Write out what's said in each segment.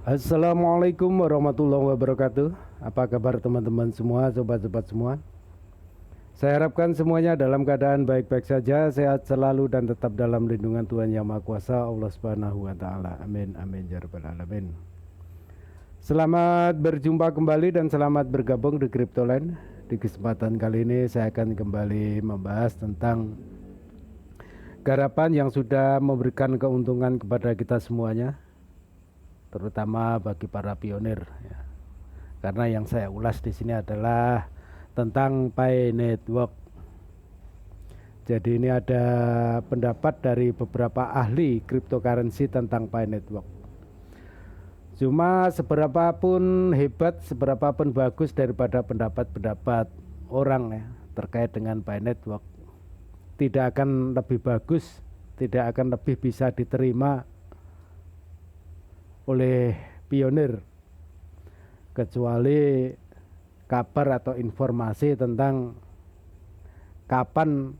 Assalamualaikum warahmatullahi wabarakatuh. Apa kabar teman-teman semua, sobat-sobat semua? Saya harapkan semuanya dalam keadaan baik-baik saja, sehat selalu dan tetap dalam lindungan Tuhan Yang Maha Kuasa, Allah Subhanahu wa taala. Amin amin ya rabbal alamin. Selamat berjumpa kembali dan selamat bergabung di Cryptoland. Di kesempatan kali ini saya akan kembali membahas tentang garapan yang sudah memberikan keuntungan kepada kita semuanya, terutama bagi para pionir ya. Karena yang saya ulas di sini adalah tentang Pi Network. Jadi ini ada pendapat dari beberapa ahli cryptocurrency tentang Pi Network. Cuma seberapapun hebat, seberapapun bagus daripada pendapat-pendapat orang ya terkait dengan Pi Network, tidak akan lebih bagus, tidak akan lebih bisa diterima oleh pionir kecuali kabar atau informasi tentang kapan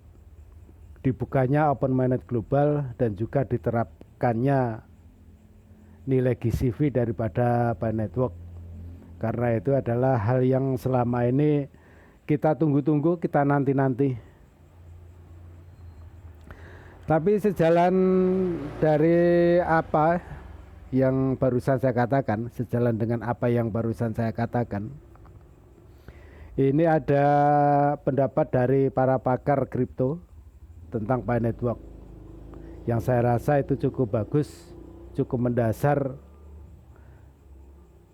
dibukanya open mainnet global dan juga diterapkannya nilai GCV daripada Pi Network. Karena itu adalah hal yang selama ini kita tunggu-tunggu, kita nanti-nanti. Tapi sejalan dari apa yang barusan saya katakan, sejalan dengan apa yang barusan saya katakan, ini ada pendapat dari para pakar kripto tentang Pi Network yang saya rasa itu cukup bagus, cukup mendasar.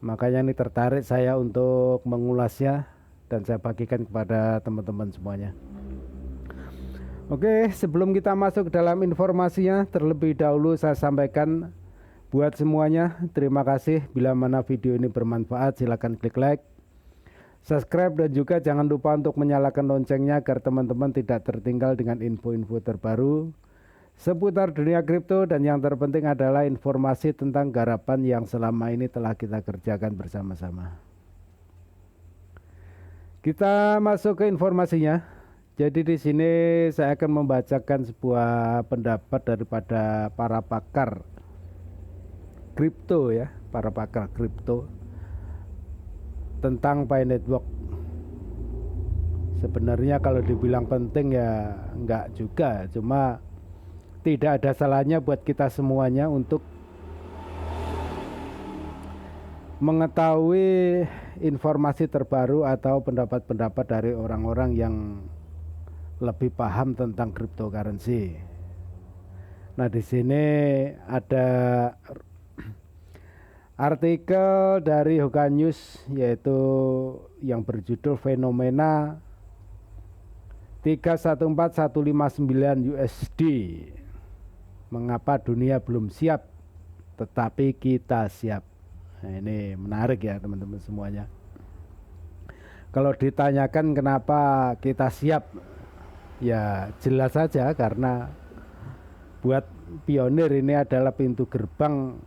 Makanya ini tertarik saya untuk mengulasnya dan saya bagikan kepada teman-teman semuanya. Oke, sebelum kita masuk ke dalam informasinya, terlebih dahulu saya sampaikan buat semuanya, terima kasih. Bila mana video ini bermanfaat, silakan klik like, subscribe, dan juga jangan lupa untuk menyalakan loncengnya agar teman-teman tidak tertinggal dengan info-info terbaru seputar dunia kripto, dan yang terpenting adalah informasi tentang garapan yang selama ini telah kita kerjakan bersama-sama. Kita masuk ke informasinya. Jadi di sini saya akan membacakan sebuah pendapat daripada para pakar kripto ya, para pakar kripto tentang Pi Network. Sebenarnya kalau dibilang penting ya enggak juga, cuma tidak ada salahnya buat kita semuanya untuk mengetahui informasi terbaru atau pendapat-pendapat dari orang-orang yang lebih paham tentang cryptocurrency. Nah, di sini ada artikel dari Hoka News yaitu yang berjudul Fenomena 314159 USD. Mengapa dunia belum siap tetapi kita siap. Nah, ini menarik ya teman-teman semuanya. Kalau ditanyakan kenapa kita siap, ya jelas saja karena buat pionir ini adalah pintu gerbang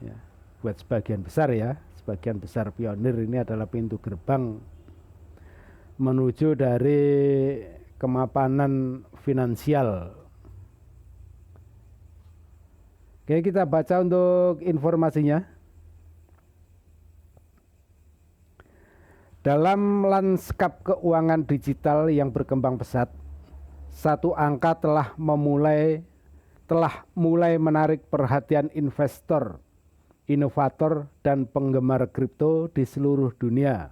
ya, buat sebagian besar ya, sebagian besar pionir ini adalah pintu gerbang menuju dari kemapanan finansial. Oke, kita baca untuk informasinya. Dalam lanskap keuangan digital yang berkembang pesat, satu angka telah mulai menarik perhatian investor, inovator, dan penggemar kripto di seluruh dunia.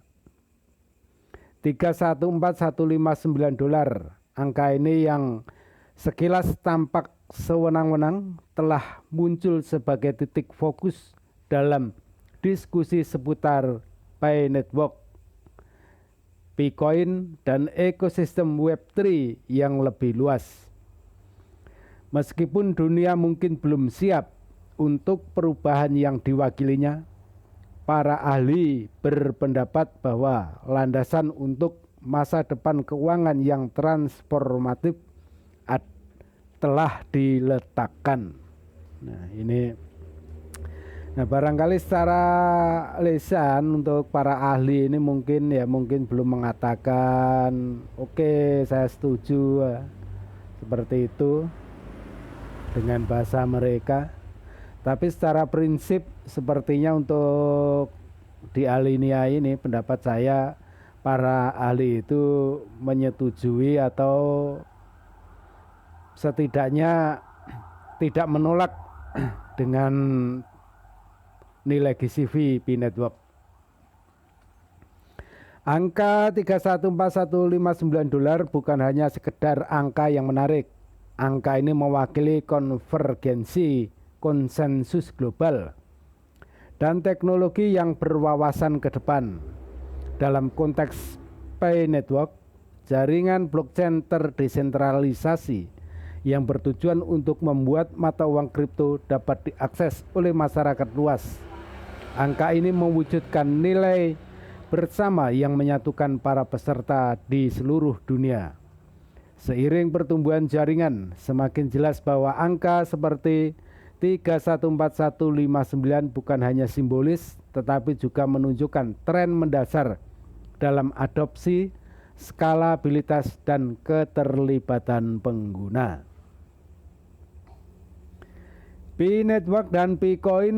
314.159 dolar. Angka ini yang sekilas tampak sewenang-wenang telah muncul sebagai titik fokus dalam diskusi seputar Pi Network, Bitcoin, dan ekosistem Web3 yang lebih luas. Meskipun dunia mungkin belum siap untuk perubahan yang diwakilinya, para ahli berpendapat bahwa landasan untuk masa depan keuangan yang transformatif telah diletakkan. Nah, barangkali secara lisan untuk para ahli ini mungkin belum mengatakan oke, saya setuju seperti itu dengan bahasa mereka. Tapi secara prinsip sepertinya untuk di alinea ini pendapat saya para ahli itu menyetujui atau setidaknya tidak menolak dengan nilai GCV P-Network. Angka $314159 bukan hanya sekedar angka yang menarik. Angka ini mewakili konvergensi konsensus global dan teknologi yang berwawasan ke depan. Dalam konteks P-Network, jaringan blockchain terdesentralisasi yang bertujuan untuk membuat mata uang kripto dapat diakses oleh masyarakat luas. Angka ini mewujudkan nilai bersama yang menyatukan para peserta di seluruh dunia. Seiring pertumbuhan jaringan, semakin jelas bahwa angka seperti 314159 bukan hanya simbolis, tetapi juga menunjukkan tren mendasar dalam adopsi, skalabilitas, dan keterlibatan pengguna. P-Network dan P-Coin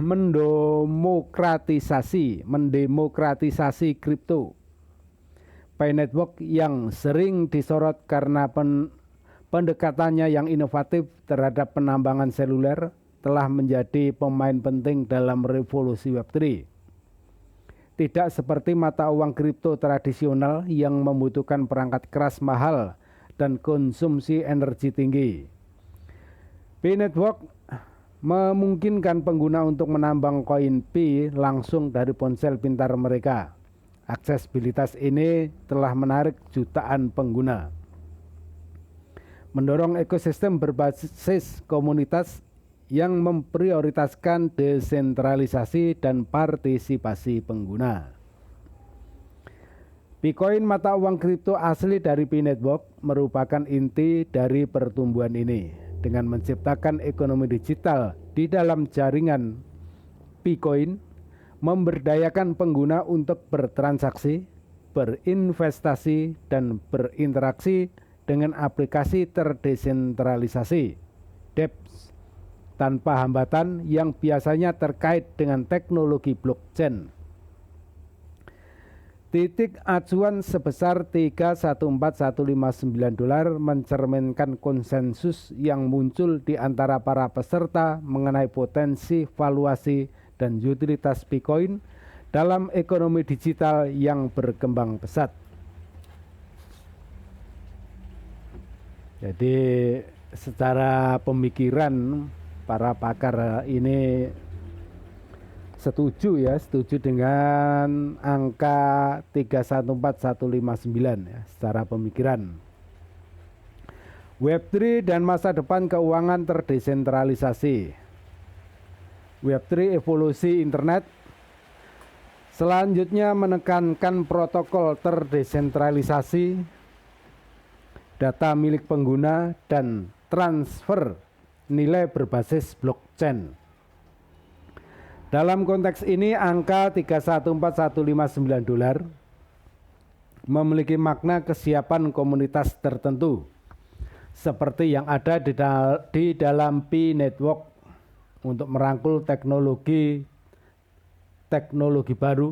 mendemokratisasi kripto. P-Network yang sering disorot karena pendekatannya yang inovatif terhadap penambangan seluler telah menjadi pemain penting dalam revolusi Web3. Tidak seperti mata uang kripto tradisional yang membutuhkan perangkat keras mahal dan konsumsi energi tinggi. P-Network memungkinkan pengguna untuk menambang koin P langsung dari ponsel pintar mereka. Aksesibilitas ini telah menarik jutaan pengguna. Mendorong ekosistem berbasis komunitas yang memprioritaskan desentralisasi dan partisipasi pengguna. Bitcoin, mata uang kripto asli dari P-Network, merupakan inti dari pertumbuhan ini. Dengan menciptakan ekonomi digital di dalam jaringan Bitcoin, memberdayakan pengguna untuk bertransaksi, berinvestasi, dan berinteraksi dengan aplikasi terdesentralisasi (dApps) tanpa hambatan yang biasanya terkait dengan teknologi blockchain. Titik acuan sebesar $314159 mencerminkan konsensus yang muncul di antara para peserta mengenai potensi valuasi dan utilitas Bitcoin dalam ekonomi digital yang berkembang pesat. Jadi secara pemikiran para pakar ini setuju dengan angka 314159 ya, secara pemikiran. Web3 dan masa depan keuangan terdesentralisasi. Web3 evolusi internet. Selanjutnya menekankan protokol terdesentralisasi, data milik pengguna, dan transfer nilai berbasis blockchain. Dalam konteks ini, angka $314159 memiliki makna kesiapan komunitas tertentu, seperti yang ada di dalam P-Network untuk merangkul teknologi baru.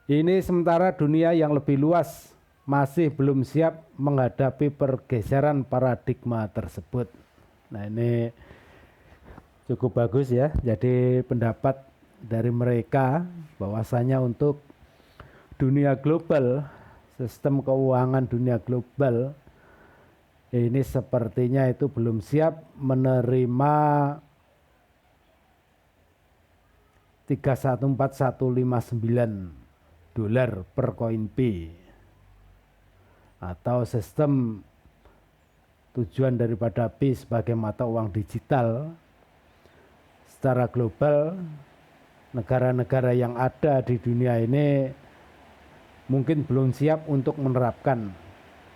Ini sementara dunia yang lebih luas masih belum siap menghadapi pergeseran paradigma tersebut. Nah, ini cukup bagus ya. Jadi pendapat dari mereka bahwasanya untuk dunia global, sistem keuangan dunia global ini sepertinya itu belum siap menerima 314159 per koin P atau sistem tujuan daripada P sebagai mata uang digital. Secara global, negara-negara yang ada di dunia ini mungkin belum siap untuk menerapkan.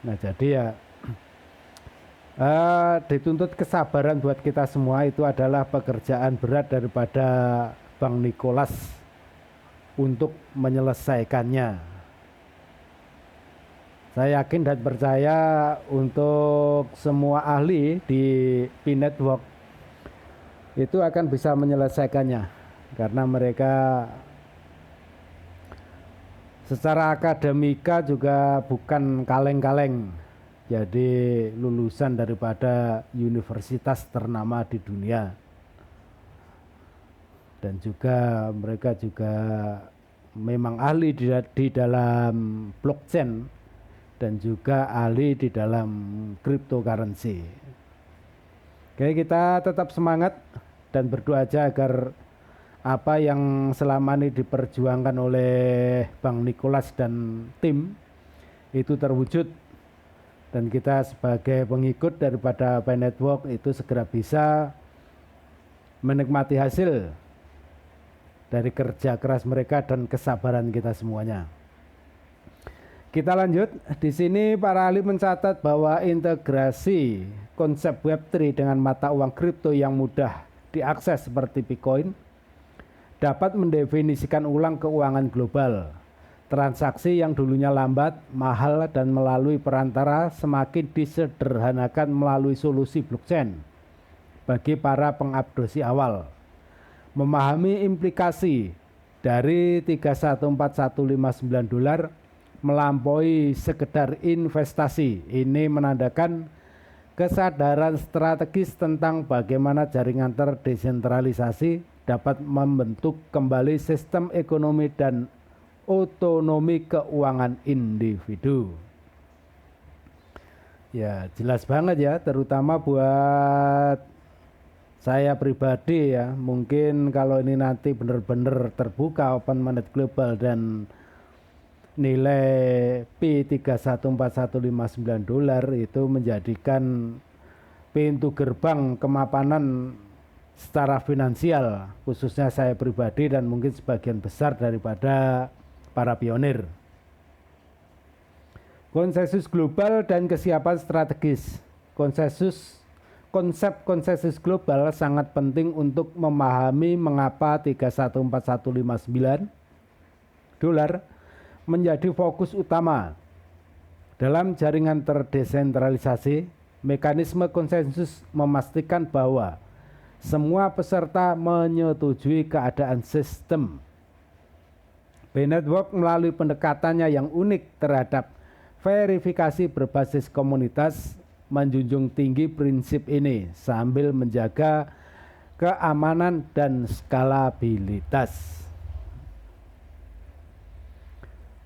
Nah, jadi ya dituntut kesabaran buat kita semua. Itu adalah pekerjaan berat daripada Bang Nicholas untuk menyelesaikannya. Saya yakin dan percaya untuk semua ahli di P-Network itu akan bisa menyelesaikannya, karena mereka secara akademika juga bukan kaleng-kaleng, jadi lulusan daripada universitas ternama di dunia, dan juga mereka juga memang ahli di dalam blockchain dan juga ahli di dalam cryptocurrency. Oke, kita tetap semangat dan berdoa aja agar apa yang selama ini diperjuangkan oleh Bang Nicholas dan tim itu terwujud, dan kita sebagai pengikut daripada Pi Network itu segera bisa menikmati hasil dari kerja keras mereka dan kesabaran kita semuanya. Kita lanjut. Di sini para ahli mencatat bahwa integrasi konsep Web3 dengan mata uang kripto yang mudah diakses seperti Bitcoin dapat mendefinisikan ulang keuangan global. Transaksi yang dulunya lambat, mahal, dan melalui perantara semakin disederhanakan melalui solusi blockchain bagi para pengabdosi awal. Memahami implikasi dari $314.159 melampaui sekedar investasi. Ini menandakan kesadaran strategis tentang bagaimana jaringan terdesentralisasi dapat membentuk kembali sistem ekonomi dan otonomi keuangan individu. Ya, jelas banget ya, terutama buat saya pribadi ya. Mungkin kalau ini nanti benar-benar terbuka Open Mainnet Global dan nilai Pi $314.159 itu menjadikan pintu gerbang kemapanan secara finansial, khususnya saya pribadi dan mungkin sebagian besar daripada para pionir. Konsensus global dan kesiapan strategis. Konsep konsensus global sangat penting untuk memahami mengapa $314.159 menjadi fokus utama. Dalam jaringan terdesentralisasi, mekanisme konsensus memastikan bahwa semua peserta menyetujui keadaan sistem. Pi Network melalui pendekatannya yang unik terhadap verifikasi berbasis komunitas menjunjung tinggi prinsip ini sambil menjaga keamanan dan skalabilitas.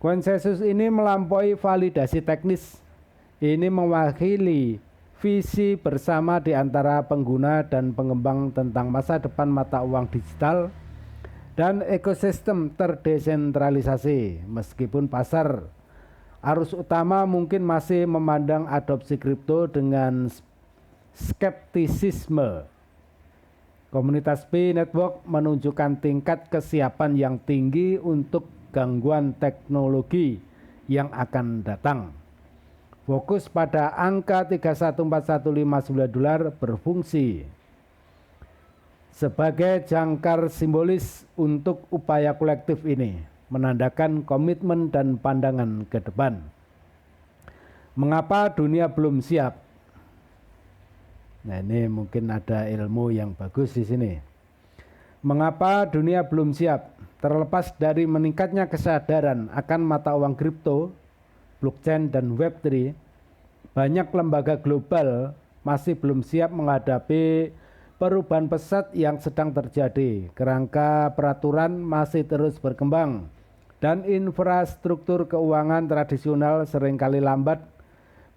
Konsensus ini melampaui validasi teknis. Ini mewakili visi bersama di antara pengguna dan pengembang tentang masa depan mata uang digital dan ekosistem terdesentralisasi. Meskipun pasar arus utama mungkin masih memandang adopsi kripto dengan skeptisisme, komunitas Pi Network menunjukkan tingkat kesiapan yang tinggi untuk gangguan teknologi yang akan datang. Fokus pada angka $314.159 berfungsi sebagai jangkar simbolis untuk upaya kolektif ini, menandakan komitmen dan pandangan ke depan. Mengapa dunia belum siap? Nah, ini mungkin ada ilmu yang bagus di sini. Mengapa dunia belum siap? Terlepas dari meningkatnya kesadaran akan mata uang kripto, blockchain, dan Web3, banyak lembaga global masih belum siap menghadapi perubahan pesat yang sedang terjadi. Kerangka peraturan masih terus berkembang, dan infrastruktur keuangan tradisional seringkali lambat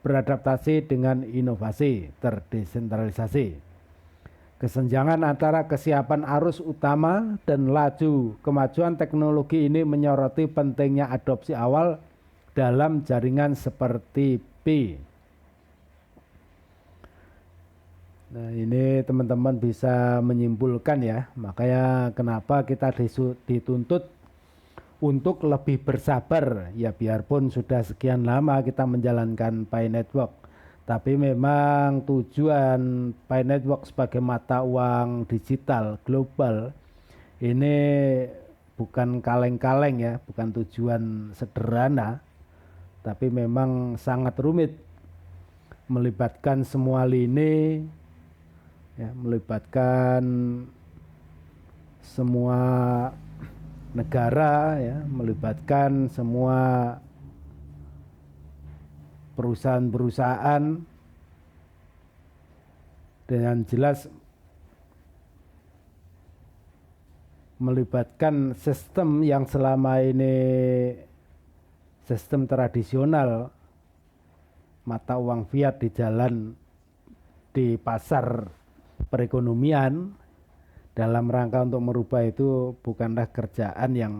beradaptasi dengan inovasi terdesentralisasi. Kesenjangan antara kesiapan arus utama dan laju kemajuan teknologi ini menyoroti pentingnya adopsi awal dalam jaringan seperti Pi. Nah, ini teman-teman bisa menyimpulkan ya, makanya kenapa kita dituntut untuk lebih bersabar ya, biarpun sudah sekian lama kita menjalankan Pi Network. Tapi memang tujuan Pi Network sebagai mata uang digital global ini bukan kaleng-kaleng ya, bukan tujuan sederhana, tapi memang sangat rumit, melibatkan semua lini, ya, melibatkan semua negara, ya, melibatkan semua perusahaan-perusahaan, dengan jelas melibatkan sistem yang selama ini sistem tradisional mata uang fiat di jalan di pasar perekonomian, dalam rangka untuk merubah itu bukanlah kerjaan yang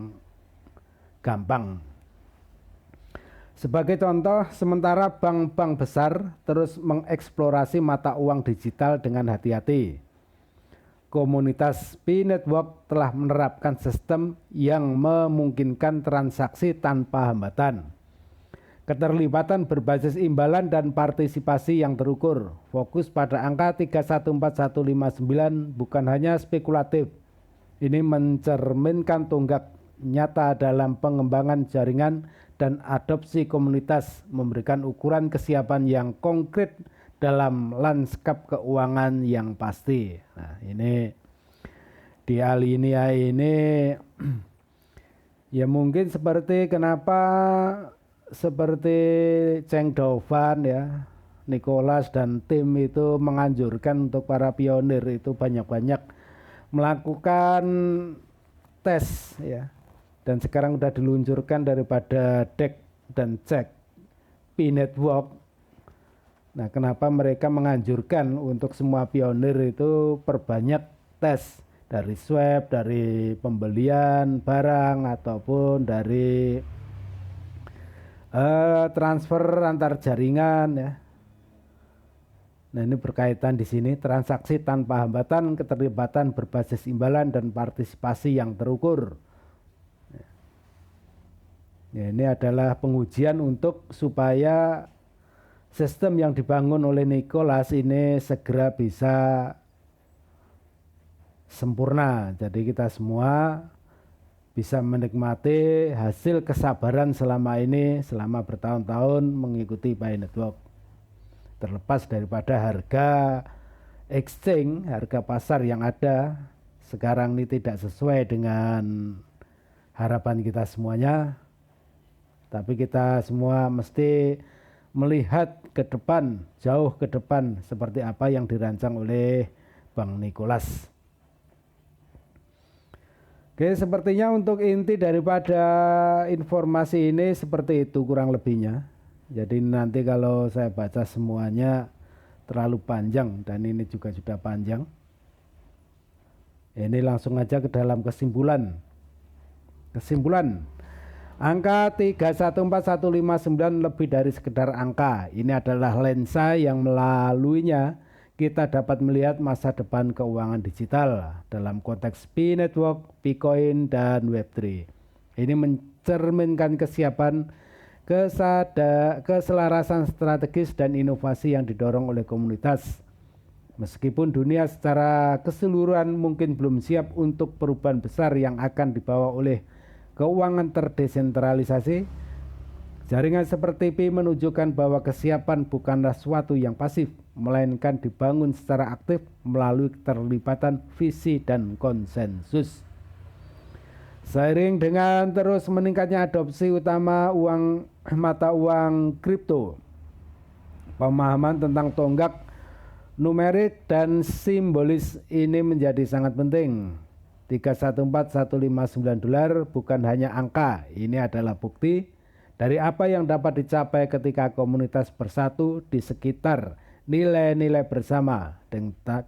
gampang. Sebagai contoh, sementara bank-bank besar terus mengeksplorasi mata uang digital dengan hati-hati, komunitas P-Network telah menerapkan sistem yang memungkinkan transaksi tanpa hambatan. Keterlibatan berbasis imbalan dan partisipasi yang terukur. Fokus pada angka 314159 bukan hanya spekulatif. Ini mencerminkan tonggak nyata dalam pengembangan jaringan dan adopsi komunitas, memberikan ukuran kesiapan yang konkret dalam lanskap keuangan yang pasti. Nah, ini di alinea ini ya mungkin seperti kenapa seperti Cheng Dovon, ya, Nicholas dan tim itu menganjurkan untuk para pionir itu banyak-banyak melakukan tes, ya, dan sekarang sudah diluncurkan daripada DEX dan CEX P-Network. Nah, kenapa mereka menganjurkan untuk semua pionir itu perbanyak tes dari swab, dari pembelian barang ataupun dari transfer antar jaringan, ya. Nah, ini berkaitan di sini transaksi tanpa hambatan, keterlibatan berbasis imbalan dan partisipasi yang terukur. Ya, ini adalah pengujian untuk supaya sistem yang dibangun oleh Nicholas ini segera bisa sempurna. Jadi kita semua bisa menikmati hasil kesabaran selama ini, selama bertahun-tahun mengikuti P-Network. Terlepas daripada harga exchange, harga pasar yang ada sekarang ini tidak sesuai dengan harapan kita semuanya, tapi kita semua mesti melihat ke depan, jauh ke depan, seperti apa yang dirancang oleh Bang Nicholas. Oke, sepertinya untuk inti daripada informasi ini seperti itu kurang lebihnya. Jadi nanti kalau saya baca semuanya terlalu panjang, dan ini juga sudah panjang. Ini langsung aja ke dalam kesimpulan. Kesimpulan, angka 314159 lebih dari sekedar angka. Ini adalah lensa yang melaluinya kita dapat melihat masa depan keuangan digital dalam konteks P-Network, Bitcoin, dan Web3. Ini mencerminkan kesiapan, keselarasan strategis dan inovasi yang didorong oleh komunitas. Meskipun dunia secara keseluruhan mungkin belum siap untuk perubahan besar yang akan dibawa oleh keuangan terdesentralisasi, jaringan seperti P menunjukkan bahwa kesiapan bukanlah suatu yang pasif, melainkan dibangun secara aktif melalui keterlibatan visi dan konsensus. Seiring dengan terus meningkatnya adopsi utama mata uang kripto, pemahaman tentang tonggak numerik dan simbolis ini menjadi sangat penting. 314159 dolar bukan hanya angka, ini adalah bukti dari apa yang dapat dicapai ketika komunitas bersatu di sekitar nilai-nilai bersama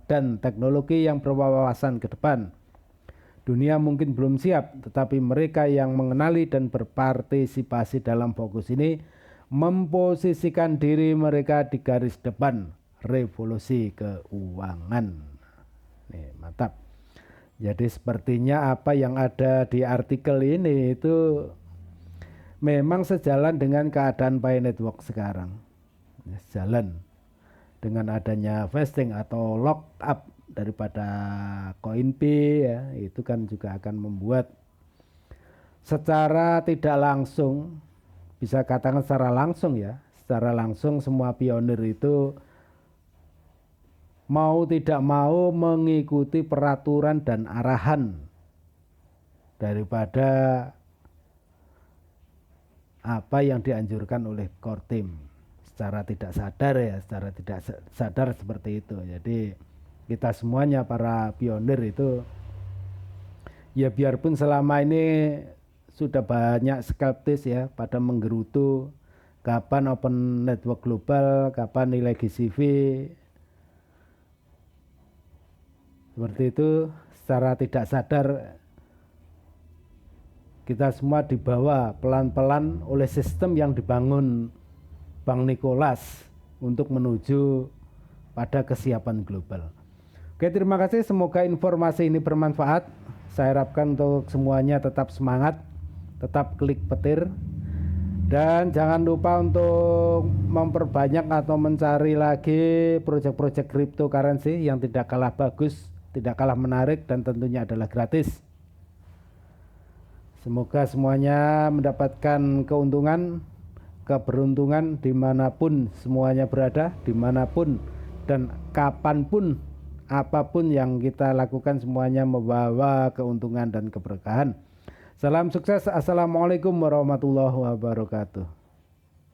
dan teknologi yang berwawasan ke depan. Dunia mungkin belum siap, tetapi mereka yang mengenali dan berpartisipasi dalam fokus ini memposisikan diri mereka di garis depan revolusi keuangan. Nih, mantap. Jadi sepertinya apa yang ada di artikel ini itu memang sejalan dengan keadaan P-Network sekarang. Sejalan dengan adanya vesting atau lock up daripada koin P, ya, itu kan juga akan membuat secara tidak langsung, bisa katakan secara langsung, ya, secara langsung semua pionir itu mau tidak mau mengikuti peraturan dan arahan daripada apa yang dianjurkan oleh Kortim secara tidak sadar ya, secara tidak sadar seperti itu. Jadi kita semuanya para pionir itu ya biarpun selama ini sudah banyak skeptis ya pada menggerutu kapan open network global, kapan nilai GCV seperti itu, secara tidak sadar kita semua dibawa pelan-pelan oleh sistem yang dibangun Bang Nicholas untuk menuju pada kesiapan global. Oke, terima kasih, semoga informasi ini bermanfaat. Saya harapkan untuk semuanya tetap semangat, tetap klik petir, dan jangan lupa untuk memperbanyak atau mencari lagi proyek-proyek cryptocurrency yang tidak kalah bagus, tidak kalah menarik, dan tentunya adalah gratis. Semoga semuanya mendapatkan keuntungan, keberuntungan dimanapun semuanya berada, dimanapun dan kapanpun, apapun yang kita lakukan semuanya membawa keuntungan dan keberkahan. Salam sukses. Assalamualaikum warahmatullahi wabarakatuh.